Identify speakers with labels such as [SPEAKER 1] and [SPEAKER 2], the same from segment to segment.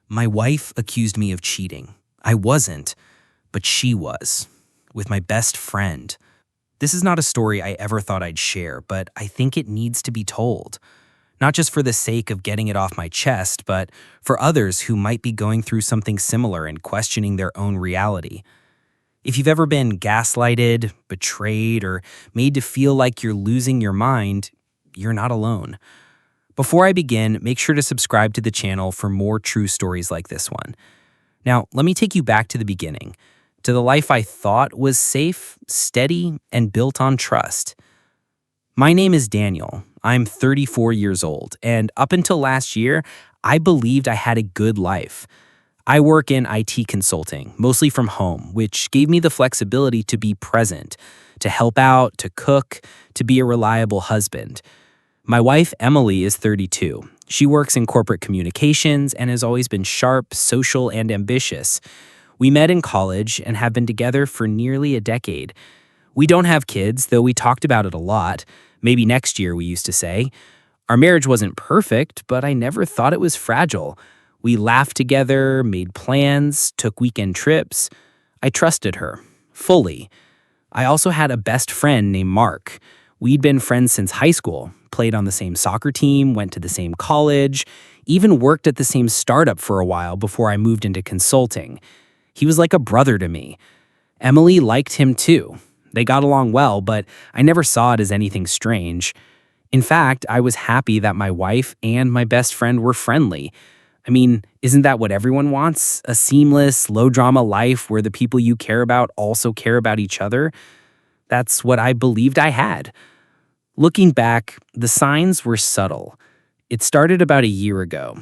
[SPEAKER 1] My wife accused me of cheating. I wasn't, but she was, with my best friend. This is not a story I ever thought I'd share, but I think it needs to be told. Not just for the sake of getting it off my chest, but for others who might be going through something similar and questioning their own reality. If you've ever been gaslighted, betrayed, or made to feel like you're losing your mind, you're not alone. Before I begin, make sure to subscribe to the channel for more true stories like this one. Now, let me take you back to the beginning, to the life I thought was safe, steady, and built on trust. My name is Daniel. I'm 34 years old, and up until last year, I believed I had a good life. I work in IT consulting, mostly from home, which gave me the flexibility to be present, to help out, to cook, to be a reliable husband. My wife, Emily, is 32. She works in corporate communications and has always been sharp, social, and ambitious. We met in college and have been together for nearly a decade. We don't have kids, though we talked about it a lot. Maybe next year, we used to say. Our marriage wasn't perfect, but I never thought it was fragile. We laughed together, made plans, took weekend trips. I trusted her, fully. I also had a best friend named Mark. We'd been friends since high school, played on the same soccer team, went to the same college, even worked at the same startup for a while before I moved into consulting. He was like a brother to me. Emily liked him too. They got along well, but I never saw it as anything strange. In fact, I was happy that my wife and my best friend were friendly. I mean, isn't that what everyone wants? A seamless, low-drama life where the people you care about also care about each other? That's what I believed I had. Looking back, the signs were subtle. It started about a year ago.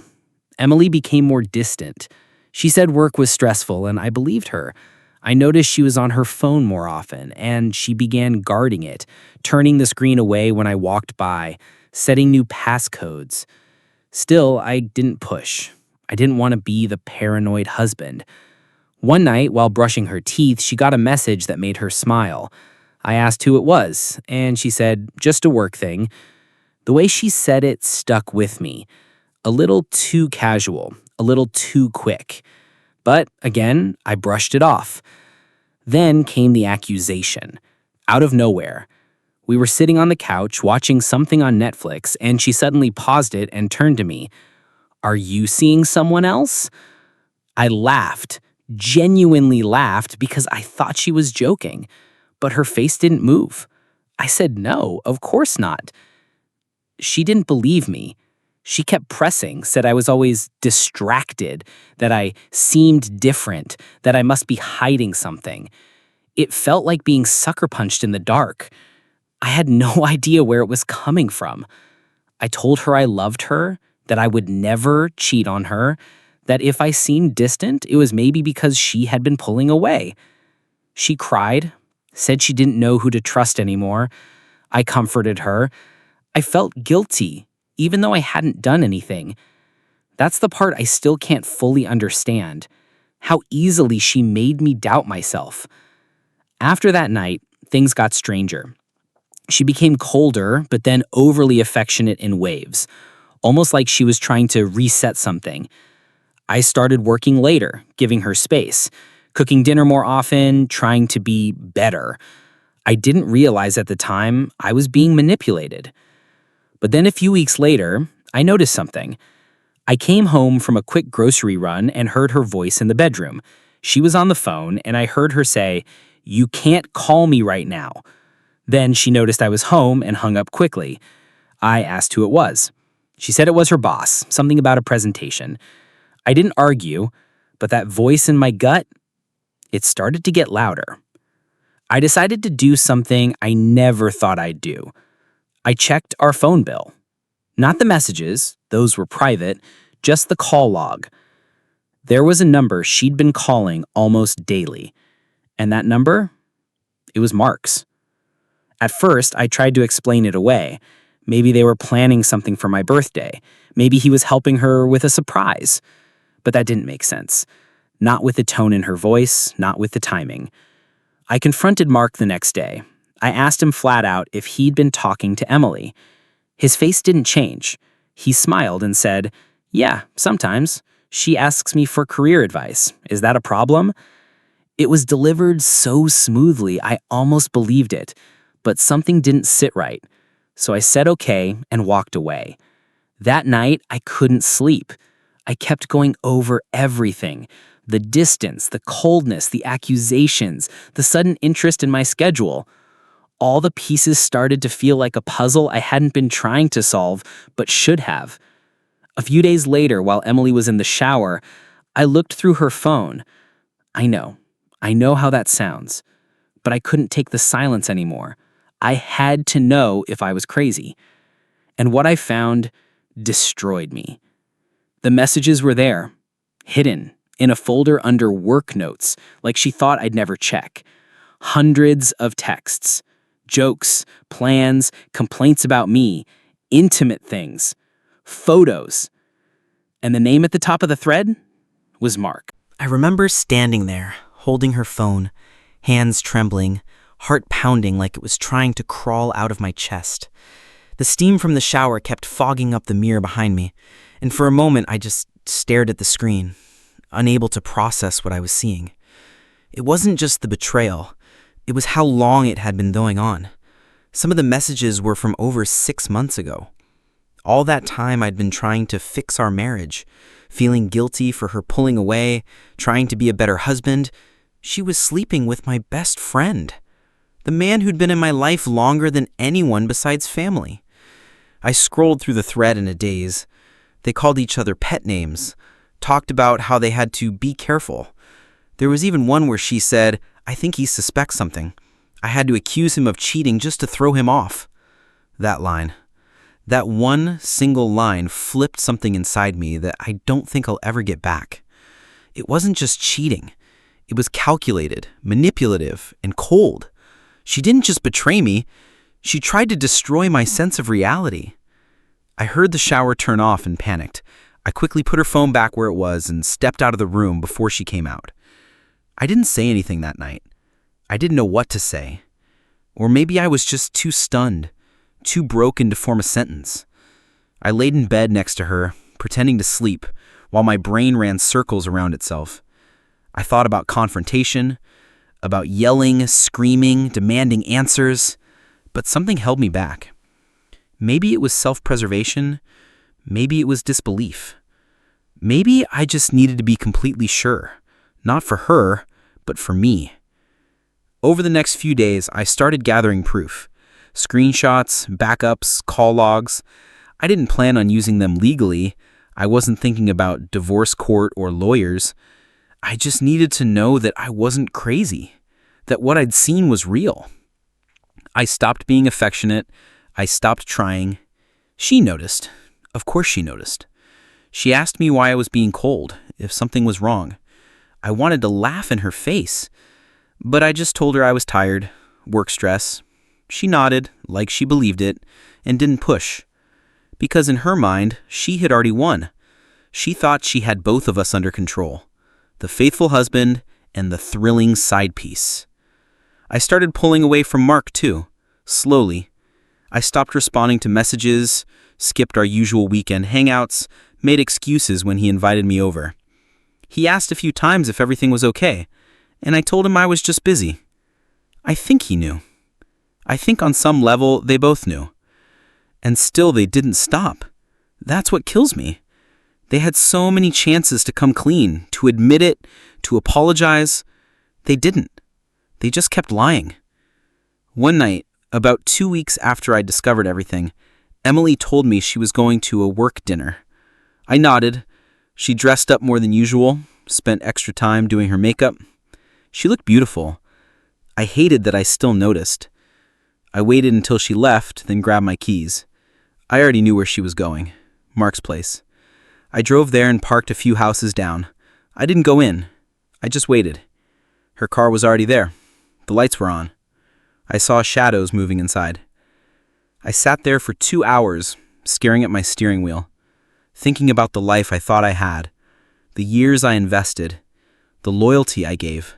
[SPEAKER 1] Emily became more distant. She said work was stressful, and I believed her. I noticed she was on her phone more often, and she began guarding it, turning the screen away when I walked by, setting new passcodes. Still, I didn't push. I didn't want to be the paranoid husband. One night, while brushing her teeth, she got a message that made her smile. I asked who it was, and she said, just a work thing. The way she said it stuck with me. A little too casual, a little too quick. But again, I brushed it off. Then came the accusation. Out of nowhere. We were sitting on the couch watching something on Netflix, and she suddenly paused it and turned to me. Are you seeing someone else? I laughed, genuinely laughed, because I thought she was joking. But her face didn't move. I said, no, of course not. She didn't believe me. She kept pressing, said I was always distracted, that I seemed different, that I must be hiding something. It felt like being sucker punched in the dark. I had no idea where it was coming from. I told her I loved her, that I would never cheat on her, that if I seemed distant, it was maybe because she had been pulling away. She cried, said she didn't know who to trust anymore. I comforted her. I felt guilty, even though I hadn't done anything. That's the part I still can't fully understand. How easily she made me doubt myself. After that night, things got stranger. She became colder, but then overly affectionate in waves, almost like she was trying to reset something. I started working later, giving her space, cooking dinner more often, trying to be better. I didn't realize at the time I was being manipulated. But then a few weeks later, I noticed something. I came home from a quick grocery run and heard her voice in the bedroom. She was on the phone, and I heard her say, "You can't call me right now." Then she noticed I was home and hung up quickly. I asked who it was. She said it was her boss, something about a presentation. I didn't argue, but that voice in my gut, it started to get louder. I decided to do something I never thought I'd do. I checked our phone bill. Not the messages, those were private, just the call log. There was a number she'd been calling almost daily. And that number? It was Mark's. At first, I tried to explain it away. Maybe they were planning something for my birthday. Maybe he was helping her with a surprise. But that didn't make sense. Not with the tone in her voice, not with the timing. I confronted Mark the next day. I asked him flat out if he'd been talking to Emily. His face didn't change. He smiled and said, "Yeah, sometimes. She asks me for career advice. Is that a problem? It was delivered so smoothly, I almost believed it, but something didn't sit right. So I said okay and walked away. That night, I couldn't sleep. I kept going over everything: the distance, the coldness, the accusations, the sudden interest in my schedule. All the pieces started to feel like a puzzle I hadn't been trying to solve, but should have. A few days later, while Emily was in the shower, I looked through her phone. I know how that sounds, but I couldn't take the silence anymore. I had to know if I was crazy. And what I found destroyed me. The messages were there, hidden, in a folder under work notes, like she thought I'd never check. Hundreds of texts, jokes, plans, complaints about me, intimate things, photos. And the name at the top of the thread was Mark.
[SPEAKER 2] I remember standing there, holding her phone, hands trembling, heart pounding like it was trying to crawl out of my chest. The steam from the shower kept fogging up the mirror behind me, and for a moment I just stared at the screen, unable to process what I was seeing. It wasn't just the betrayal, it was how long it had been going on. Some of the messages were from over 6 months ago. All that time I'd been trying to fix our marriage, feeling guilty for her pulling away, trying to be a better husband. She was sleeping with my best friend, the man who'd been in my life longer than anyone besides family. I scrolled through the thread in a daze. They called each other pet names, talked about how they had to be careful. There was even one where she said, "I think he suspects something. I had to accuse him of cheating just to throw him off." That one single line flipped something inside me that I don't think I'll ever get back. It wasn't just cheating. It was calculated, manipulative, and cold. She didn't just betray me. She tried to destroy my sense of reality. I heard the shower turn off and panicked. I quickly put her phone back where it was and stepped out of the room before she came out. I didn't say anything that night. I didn't know what to say. Or maybe I was just too stunned, too broken to form a sentence. I laid in bed next to her, pretending to sleep, while my brain ran circles around itself. I thought about confrontation, about yelling, screaming, demanding answers, but something held me back. Maybe it was self-preservation, maybe it was disbelief. Maybe I just needed to be completely sure, not for her, but for me. Over the next few days, I started gathering proof. Screenshots, backups, call logs. I didn't plan on using them legally. I wasn't thinking about divorce court or lawyers. I just needed to know that I wasn't crazy, that what I'd seen was real. I stopped being affectionate. I stopped trying. She noticed. Of course she noticed. She asked me why I was being cold, if something was wrong. I wanted to laugh in her face, but I just told her I was tired, work stress. She nodded, like she believed it, and didn't push. Because in her mind, she had already won. She thought she had both of us under control. The faithful husband and the thrilling side piece. I started pulling away from Mark too, slowly. I stopped responding to messages, skipped our usual weekend hangouts, made excuses when he invited me over. He asked a few times if everything was okay, and I told him I was just busy. I think he knew. I think on some level they both knew. And still they didn't stop. That's what kills me. They had so many chances to come clean, to admit it, to apologize. They didn't. They just kept lying. One night, about 2 weeks after I discovered everything, Emily told me she was going to a work dinner. I nodded. She dressed up more than usual, spent extra time doing her makeup. She looked beautiful. I hated that I still noticed. I waited until she left, then grabbed my keys. I already knew where she was going, Mark's place. I drove there and parked a few houses down. I didn't go in. I just waited. Her car was already there. The lights were on. I saw shadows moving inside. I sat there for 2 hours, staring at my steering wheel, thinking about the life I thought I had, the years I invested, the loyalty I gave.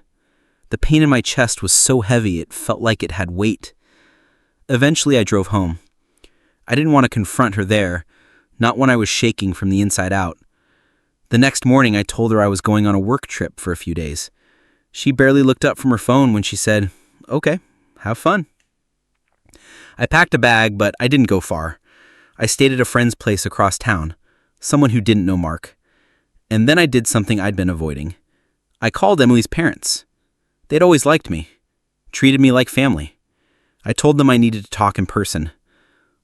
[SPEAKER 2] The pain in my chest was so heavy it felt like it had weight. Eventually I drove home. I didn't want to confront her there, not when I was shaking from the inside out. The next morning, I told her I was going on a work trip for a few days. She barely looked up from her phone when she said, "Okay, have fun." I packed a bag, but I didn't go far. I stayed at a friend's place across town, someone who didn't know Mark. And then I did something I'd been avoiding. I called Emily's parents. They'd always liked me, treated me like family. I told them I needed to talk in person.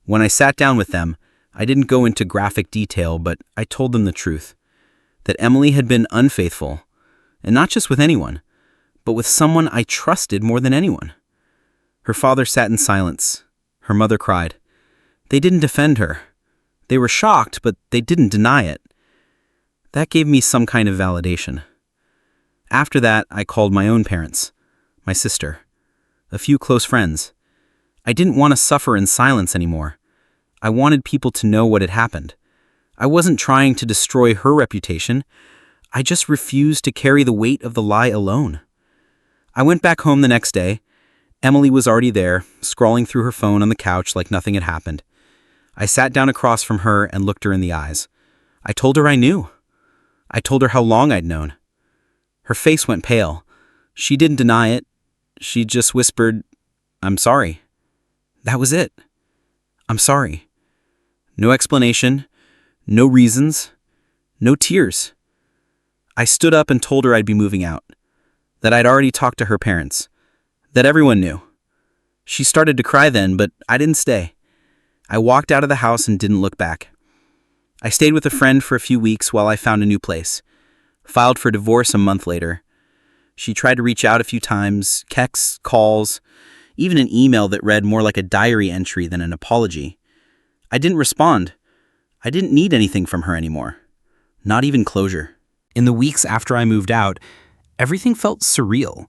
[SPEAKER 2] When I sat down with them, I didn't go into graphic detail, but I told them the truth. That Emily had been unfaithful, and not just with anyone, but with someone I trusted more than anyone. Her father sat in silence. Her mother cried. They didn't defend her. They were shocked, but they didn't deny it. That gave me some kind of validation. After that, I called my own parents, my sister, a few close friends. I didn't want to suffer in silence anymore. I wanted people to know what had happened. I wasn't trying to destroy her reputation. I just refused to carry the weight of the lie alone. I went back home the next day. Emily was already there, scrolling through her phone on the couch like nothing had happened. I sat down across from her and looked her in the eyes. I told her I knew. I told her how long I'd known. Her face went pale. She didn't deny it. She just whispered, "I'm sorry." That was it. I'm sorry. No explanation, no reasons, no tears. I stood up and told her I'd be moving out, that I'd already talked to her parents, that everyone knew. She started to cry then, but I didn't stay. I walked out of the house and didn't look back. I stayed with a friend for a few weeks while I found a new place. Filed for divorce a month later. She tried to reach out a few times, texts, calls, even an email that read more like a diary entry than an apology. I didn't respond. I didn't need anything from her anymore. Not even closure.
[SPEAKER 1] In the weeks after I moved out, everything felt surreal.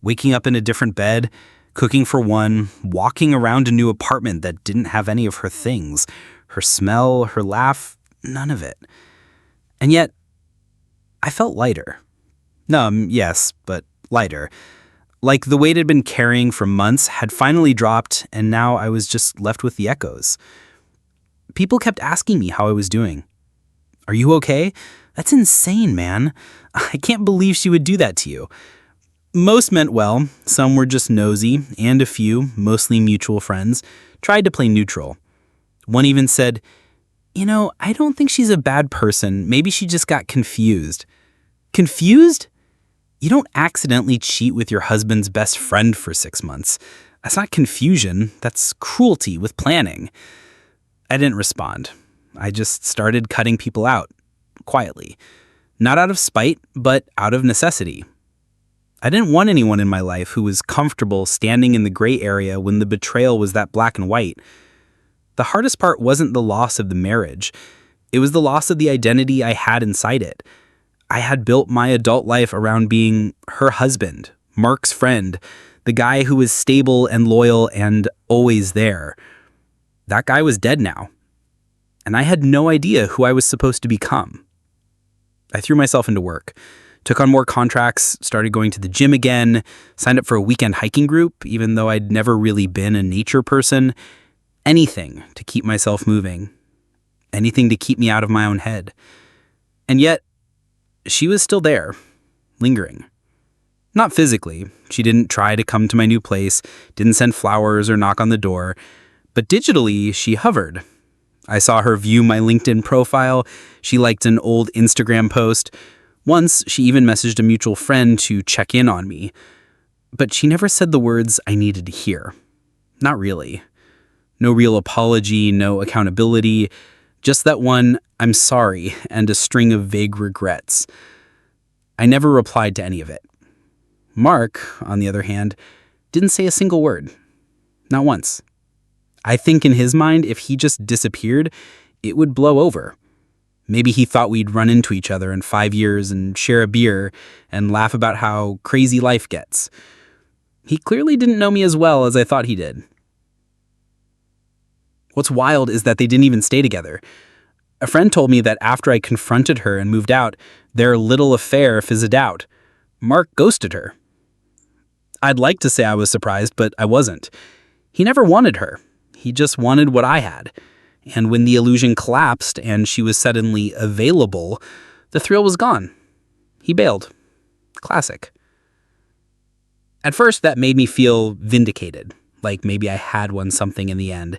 [SPEAKER 1] Waking up in a different bed, cooking for one, walking around a new apartment that didn't have any of her things, her smell, her laugh, none of it. And yet, I felt lighter. Numb, yes, but lighter. Like the weight I'd been carrying for months had finally dropped, and now I was just left with the echoes. People kept asking me how I was doing. "Are you okay? That's insane, man. I can't believe she would do that to you." Most meant well, some were just nosy, and a few, mostly mutual friends, tried to play neutral. One even said, "I don't think she's a bad person. Maybe she just got confused." Confused? You don't accidentally cheat with your husband's best friend for 6 months. That's not confusion. That's cruelty with planning. I didn't respond. I just started cutting people out, quietly. Not out of spite, but out of necessity. I didn't want anyone in my life who was comfortable standing in the gray area when the betrayal was that black and white. The hardest part wasn't the loss of the marriage. It was the loss of the identity I had inside it. I had built my adult life around being her husband, Mark's friend, the guy who was stable and loyal and always there. That guy was dead now, and I had no idea who I was supposed to become. I threw myself into work, took on more contracts, started going to the gym again, signed up for a weekend hiking group, even though I'd never really been a nature person. Anything to keep myself moving. Anything to keep me out of my own head. And yet, she was still there, lingering. Not physically. She didn't try to come to my new place, didn't send flowers or knock on the door, but digitally, she hovered. I saw her view my LinkedIn profile. She liked an old Instagram post. Once, she even messaged a mutual friend to check in on me. But she never said the words I needed to hear. Not really. No real apology, no accountability. Just that one, "I'm sorry," and a string of vague regrets. I never replied to any of it. Mark, on the other hand, didn't say a single word. Not once. I think in his mind, if he just disappeared, it would blow over. Maybe he thought we'd run into each other in 5 years and share a beer and laugh about how crazy life gets. He clearly didn't know me as well as I thought he did. What's wild is that they didn't even stay together. A friend told me that after I confronted her and moved out, their little affair fizzled out. Mark ghosted her. I'd like to say I was surprised, but I wasn't. He never wanted her. He just wanted what I had. And when the illusion collapsed and she was suddenly available,
[SPEAKER 3] The thrill was gone. He bailed. Classic. At first, that made me feel vindicated, like maybe I had won something in the end.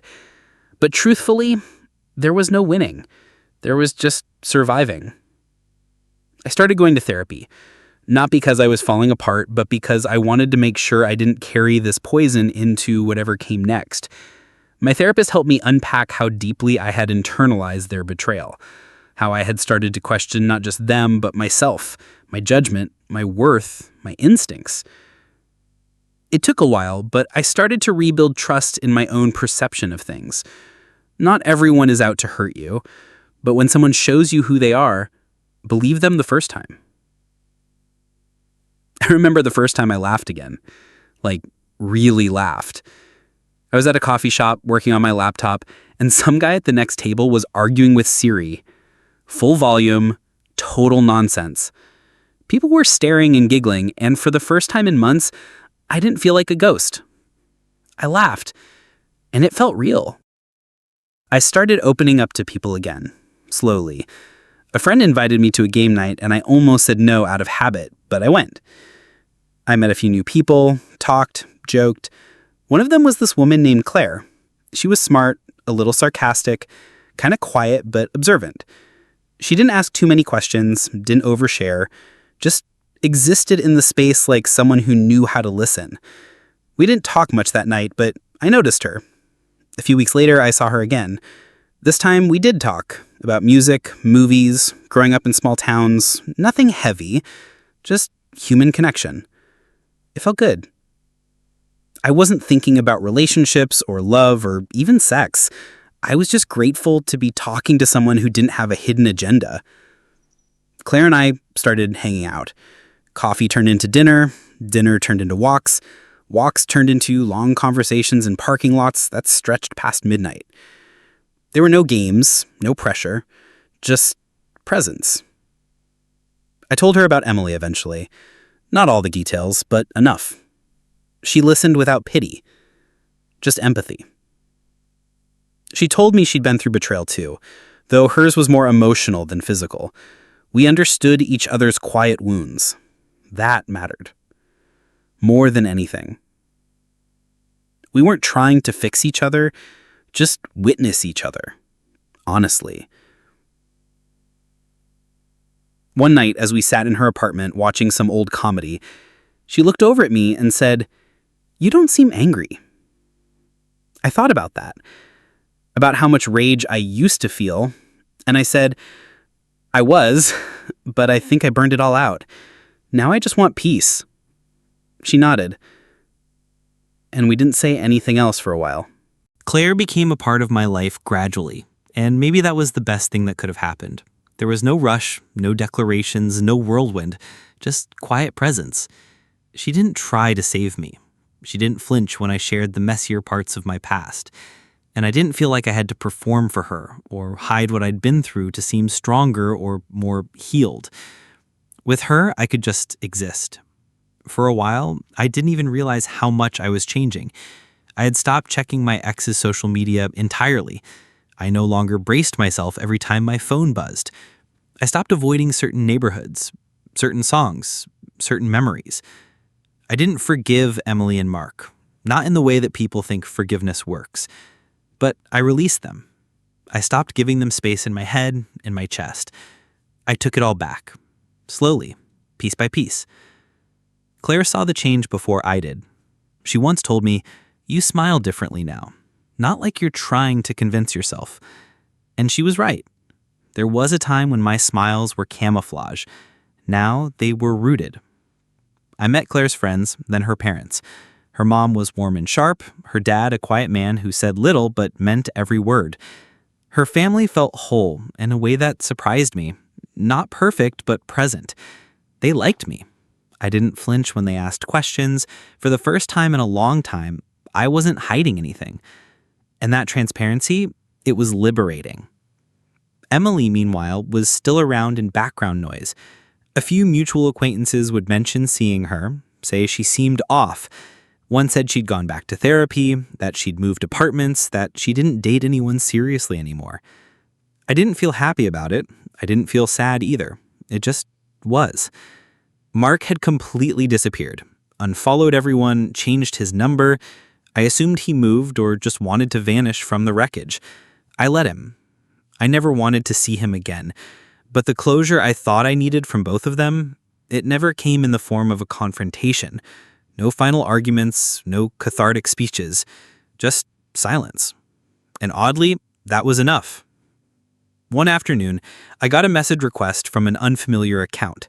[SPEAKER 3] But truthfully, there was no winning. There was just surviving. I started going to therapy, not because I was falling apart, but because I wanted to make sure I didn't carry this poison into whatever came next. My therapist helped me unpack how deeply I had internalized their betrayal, how I had started to question not just them, but myself, my judgment, my worth, my instincts. It took a while, but I started to rebuild trust in my own perception of things. Not everyone is out to hurt you, but when someone shows you who they are, believe them the first time. I remember the first time I laughed again. Like, really laughed. I was at a coffee shop working on my laptop, and some guy at the next table was arguing with Siri. Full volume, total nonsense. People were staring and giggling, and for the first time in months, I didn't feel like a ghost. I laughed, and it felt real. I started opening up to people again, slowly. A friend invited me to a game night, and I almost said no out of habit, but I went. I met a few new people, talked, joked. One of them was this woman named Claire. She was smart, a little sarcastic, kind of quiet but observant. She didn't ask too many questions, didn't overshare, just existed in the space like someone who knew how to listen. We didn't talk much that night, but I noticed her. A few weeks later, I saw her again. This time, we did talk about music, movies, growing up in small towns, nothing heavy, just human connection. It felt good. I wasn't thinking about relationships or love or even sex. I was just grateful to be talking to someone who didn't have a hidden agenda. Claire and I started hanging out. Coffee turned into dinner, dinner turned into walks, walks turned into long conversations in parking lots that stretched past midnight. There were no games, no pressure, just presence. I told her about Emily eventually. Not all the details, but enough. She listened without pity, just empathy. She told me she'd been through betrayal too, though hers was more emotional than physical. We understood each other's quiet wounds. That mattered. More than anything. We weren't trying to fix each other, just witness each other. Honestly. One night, as we sat in her apartment watching some old comedy, she looked over at me and said, "You don't seem angry." I thought about that, about how much rage I used to feel, and I said, "I was, but I think I burned it all out. Now I just want peace." She nodded, and we didn't say anything else for a while.
[SPEAKER 1] Claire became a part of my life gradually, and maybe that was the best thing that could have happened. There was no rush, no declarations, no whirlwind, just quiet presence. She didn't try to save me. She didn't flinch when I shared the messier parts of my past. And I didn't feel like I had to perform for her or hide what I'd been through to seem stronger or more healed. With her, I could just exist. For a while, I didn't even realize how much I was changing. I had stopped checking my ex's social media entirely. I no longer braced myself every time my phone buzzed. I stopped avoiding certain neighborhoods, certain songs, certain memories. I didn't forgive Emily and Mark, not in the way that people think forgiveness works. But I released them. I stopped giving them space in my head, in my chest. I took it all back, slowly, piece by piece. Claire saw the change before I did. She once told me, "You smile differently now, not like you're trying to convince yourself." And she was right. There was a time when my smiles were camouflage. Now they were rooted. I met Claire's friends, then her parents. Her mom was warm and sharp, her dad a quiet man who said little but meant every word. Her family felt whole in a way that surprised me. Not perfect, but present. They liked me. I didn't flinch when they asked questions. For the first time in a long time, I wasn't hiding anything. And that transparency, it was liberating. Emily, meanwhile, was still around in background noise. A few mutual acquaintances would mention seeing her, say she seemed off. One said she'd gone back to therapy, that she'd moved apartments, that she didn't date anyone seriously anymore. I didn't feel happy about it. I didn't feel sad either. It just was. Mark had completely disappeared, unfollowed everyone, changed his number. I assumed he moved or just wanted to vanish from the wreckage. I let him. I never wanted to see him again. But the closure I thought I needed from both of them, it never came in the form of a confrontation. No final arguments, no cathartic speeches, just silence. And oddly, that was enough. One afternoon, I got a message request from an unfamiliar account.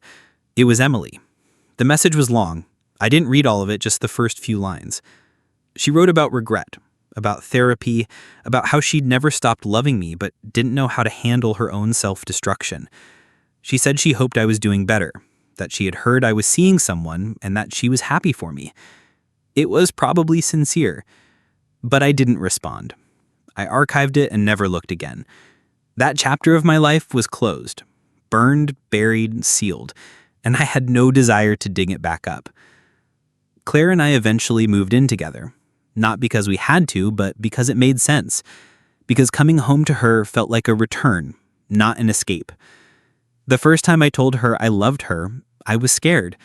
[SPEAKER 1] It was Emily. The message was long. I didn't read all of it, just the first few lines. She wrote about regret, about therapy, about how she'd never stopped loving me but didn't know how to handle her own self-destruction. She said she hoped I was doing better, that she had heard I was seeing someone and that she was happy for me. It was probably sincere, but I didn't respond. I archived it and never looked again. That chapter of my life was closed, burned, buried, sealed, and I had no desire to dig it back up. Claire and I eventually moved in together, not because we had to, but because it made sense, because coming home to her felt like a return, not an escape. The first time I told her I loved her, I was scared.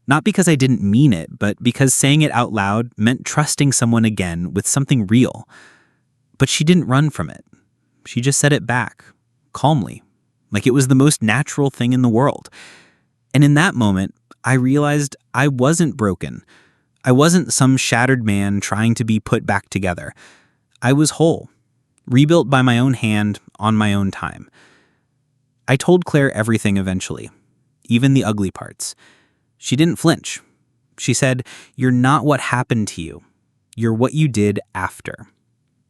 [SPEAKER 1] Not because I didn't mean it, but because saying it out loud meant trusting someone again with something real. But she didn't run from it. She just said it back, calmly, like it was the most natural thing in the world. And in that moment, I realized I wasn't broken. I wasn't some shattered man trying to be put back together. I was whole, rebuilt by my own hand on my own time. I told Claire everything eventually, even the ugly parts. She didn't flinch. She said, "You're not what happened to you. You're what you did after."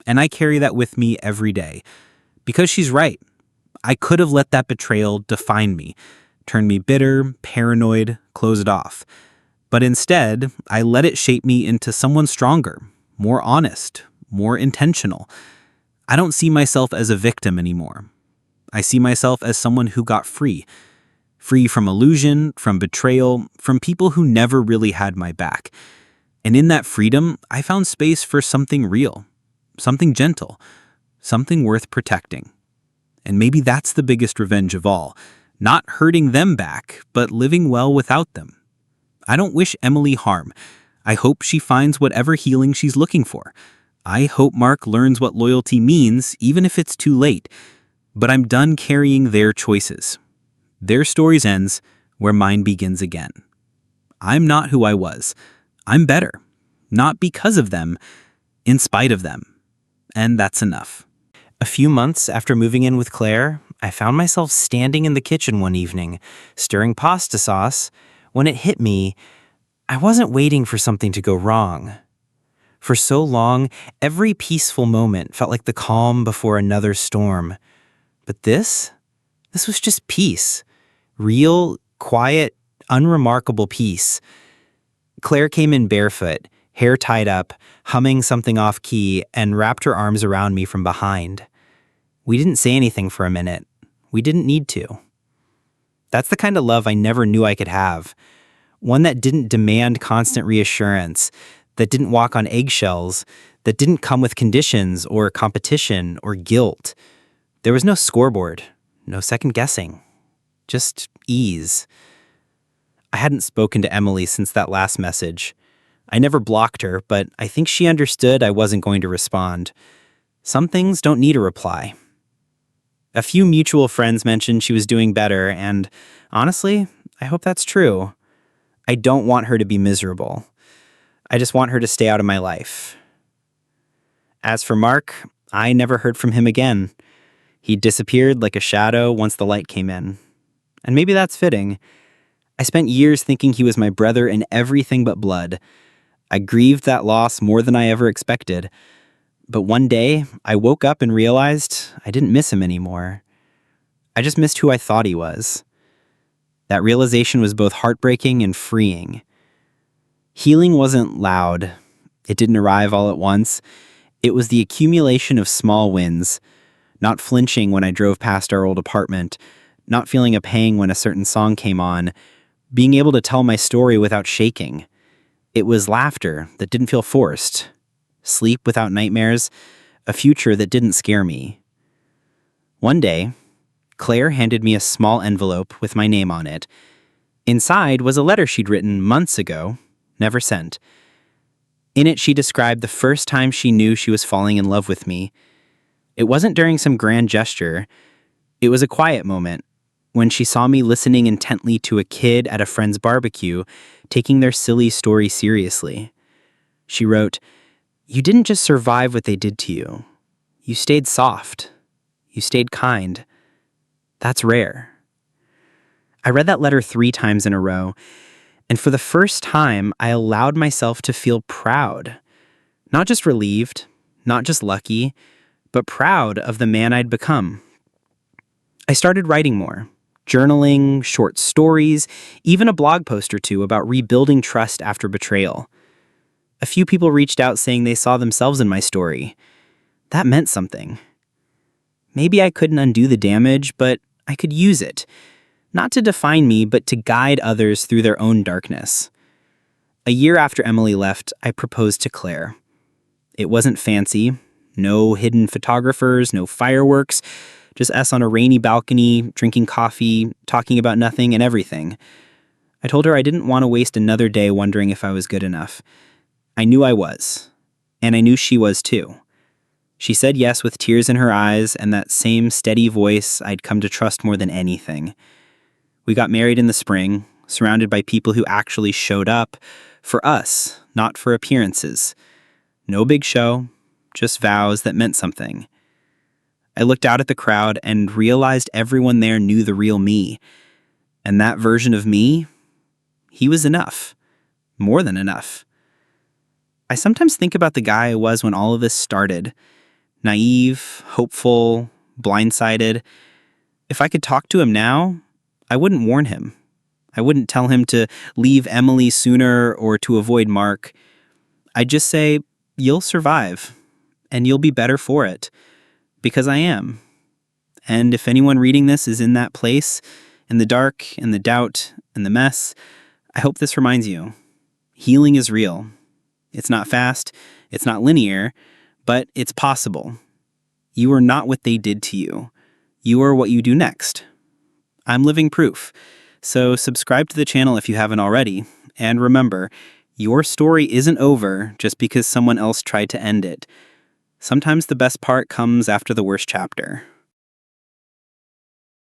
[SPEAKER 1] And I carry that with me every day. Because she's right. I could have let that betrayal define me, turn me bitter, paranoid, close it off. But instead, I let it shape me into someone stronger, more honest, more intentional. I don't see myself as a victim anymore. I see myself as someone who got free. Free from illusion, from betrayal, from people who never really had my back. And in that freedom, I found space for something real, something gentle, something worth protecting. And maybe that's the biggest revenge of all, not hurting them back, but living well without them. I don't wish Emily harm. I hope she finds whatever healing she's looking for. I hope Mark learns what loyalty means, even if it's too late. But I'm done carrying their choices. Their stories ends where mine begins again. I'm not who I was. I'm better. Not because of them, in spite of them. And that's enough. A few months after moving in with Claire, I found myself standing in the kitchen one evening, stirring pasta sauce, when it hit me, I wasn't waiting for something to go wrong. For so long, every peaceful moment felt like the calm before another storm. But this was just peace. Real, quiet, unremarkable peace. Claire came in barefoot, hair tied up, humming something off key, and wrapped her arms around me from behind. We didn't say anything for a minute. We didn't need to. That's the kind of love I never knew I could have. One that didn't demand constant reassurance, that didn't walk on eggshells, that didn't come with conditions or competition or guilt. There was no scoreboard, no second guessing, just ease. I hadn't spoken to Emily since that last message. I never blocked her, but I think she understood I wasn't going to respond. Some things don't need a reply. A few mutual friends mentioned she was doing better, and honestly, I hope that's true. I don't want her to be miserable. I just want her to stay out of my life. As for Mark, I never heard from him again. He disappeared like a shadow once the light came in. And maybe that's fitting. I spent years thinking he was my brother in everything but blood. I grieved that loss more than I ever expected. But one day, I woke up and realized I didn't miss him anymore. I just missed who I thought he was. That realization was both heartbreaking and freeing. Healing wasn't loud. It didn't arrive all at once. It was the accumulation of small wins. Not flinching when I drove past our old apartment. Not feeling a pang when a certain song came on. Being able to tell my story without shaking. It was laughter that didn't feel forced. Sleep without nightmares. A future that didn't scare me. One day,
[SPEAKER 2] Claire handed me a small envelope with my name on it. Inside was a letter she'd written months ago, never sent. In it, she described the first time she knew she was falling in love with me. It wasn't during some grand gesture. It was a quiet moment, when she saw me listening intently to a kid at a friend's barbecue, taking their silly story seriously. She wrote, "You didn't just survive what they did to you. You stayed soft. You stayed kind. That's rare." I read that letter 3 times in a row, and for the first time, I allowed myself to feel proud. Not just relieved, not just lucky, but proud of the man I'd become. I started writing more, journaling, short stories, even a blog post or 2 about rebuilding trust after betrayal. A few people reached out saying they saw themselves in my story. That meant something. Maybe I couldn't undo the damage, but I could use it. Not to define me, but to guide others through their own darkness. A year after Emily left, I proposed to Claire. It wasn't fancy. No hidden photographers, no fireworks, just us on a rainy balcony, drinking coffee, talking about nothing and everything. I told her I didn't want to waste another day wondering if I was good enough. I knew I was, and I knew she was too. She said yes with tears in her eyes and that same steady voice I'd come to trust more than anything. We got married in the spring, surrounded by people who actually showed up for us, not for appearances. No big show, just vows that meant something. I looked out at the crowd and realized everyone there knew the real me. And that version of me, he was enough. More than enough. I sometimes think about the guy I was when all of this started. Naive, hopeful, blindsided. If I could talk to him now, I wouldn't warn him. I wouldn't tell him to leave Emily sooner or to avoid Mark. I'd just say, you'll survive, and you'll be better for it. Because I am. And if anyone reading this is in that place, in the dark, in the doubt, in the mess, I hope this reminds you. Healing is real. It's not fast, it's not linear, but it's possible. You are not what they did to you. You are what you do next. I'm living proof. So subscribe to the channel if you haven't already. And remember, your story isn't over just because someone else tried to end it. Sometimes the best part comes after the worst chapter.